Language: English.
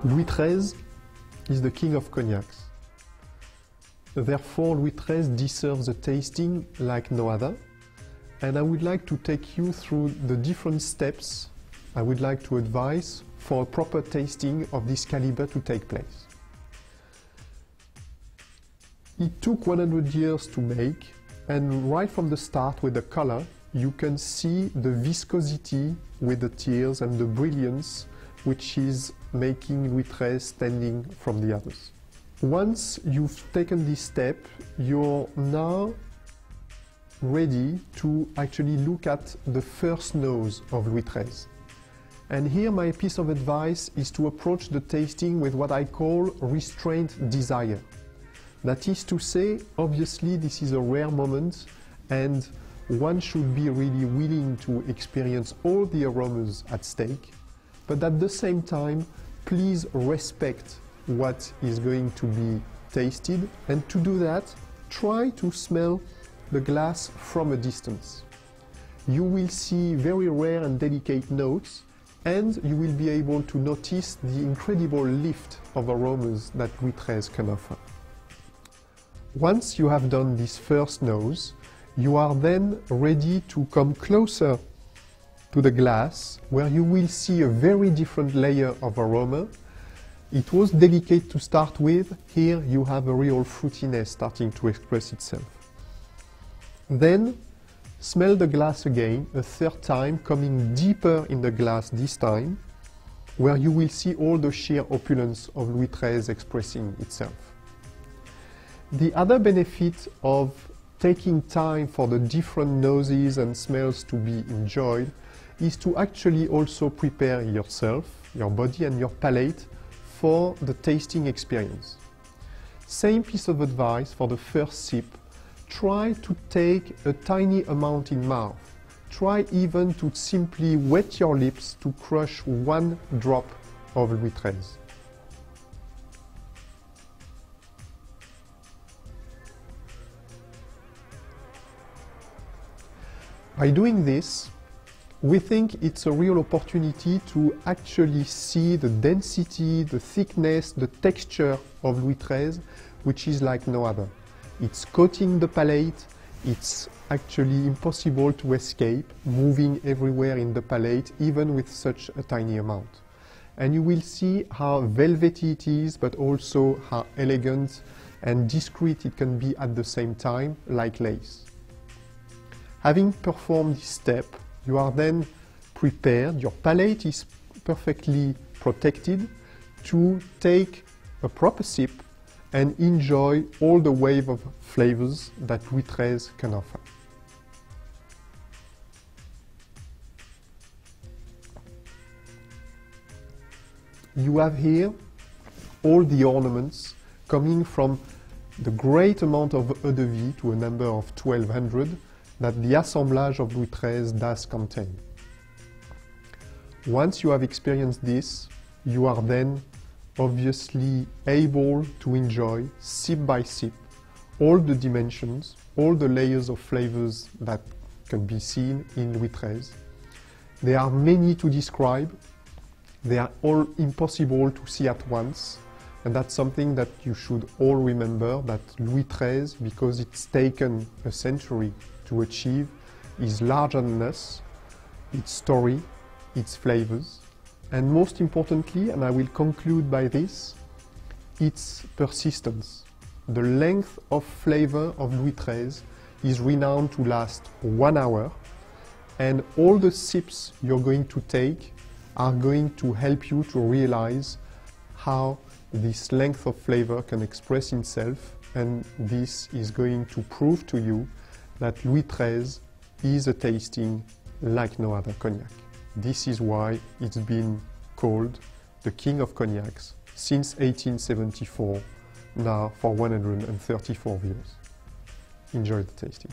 Louis XIII is the king of cognacs. Therefore, Louis XIII deserves a tasting like no other, and I would like to take you through the different steps I would like to advise for a proper tasting of this caliber to take place. It took 100 years to make, and right from the start with the color, you can see the viscosity with the tears and the brilliance which is making Louis XIII standing from the others. Once you've taken this step, you're now ready to actually look at the first nose of Louis XIII. And here my piece of advice is to approach the tasting with what I call restrained desire. That is to say, obviously this is a rare moment and one should be really willing to experience all the aromas at stake, but at the same time, please respect what is going to be tasted, and to do that, try to smell the glass from a distance. You will see very rare and delicate notes, and you will be able to notice the incredible lift of aromas that Louis XIII can offer. Once you have done this first nose, you are then ready to come closer to the glass, where you will see a very different layer of aroma. It was delicate to start with. Here you have a real fruitiness starting to express itself. Then smell the glass again, a third time, coming deeper in the glass this time, where you will see all the sheer opulence of Louis XIII expressing itself. The other benefit of taking time for the different noses and smells to be enjoyed is to actually also prepare yourself, your body and your palate for the tasting experience. Same piece of advice for the first sip. Try to take a tiny amount in mouth. Try even to simply wet your lips to crush one drop of Louis XIII. By doing this, we think it's a real opportunity to actually see the density, the thickness, the texture of Louis XIII, which is like no other. It's coating the palate, it's actually impossible to escape, moving everywhere in the palate, even with such a tiny amount. And you will see how velvety it is, but also how elegant and discreet it can be at the same time, like lace. Having performed this step, you are then prepared, your palate is perfectly protected to take a proper sip and enjoy all the wave of flavors that Louis XIII can offer. You have here all the ornaments coming from the great amount of eau de vie, to a number of 1200, that the assemblage of Louis XIII does contain. Once you have experienced this, you are then obviously able to enjoy, sip by sip, all the dimensions, all the layers of flavors that can be seen in Louis XIII. There are many to describe. They are all impossible to see at once. And that's something that you should all remember, that Louis XIII, because it's taken a century to achieve, is larger than us, its story, its flavors, and most importantly, and I will conclude by this, its persistence. The length of flavor of Louis XIII is renowned to last 1 hour, and all the sips you're going to take are going to help you to realize how this length of flavor can express itself, and this is going to prove to you that Louis XIII is a tasting like no other cognac. This is why it's been called the king of cognacs since 1874, now for 134 years. Enjoy the tasting.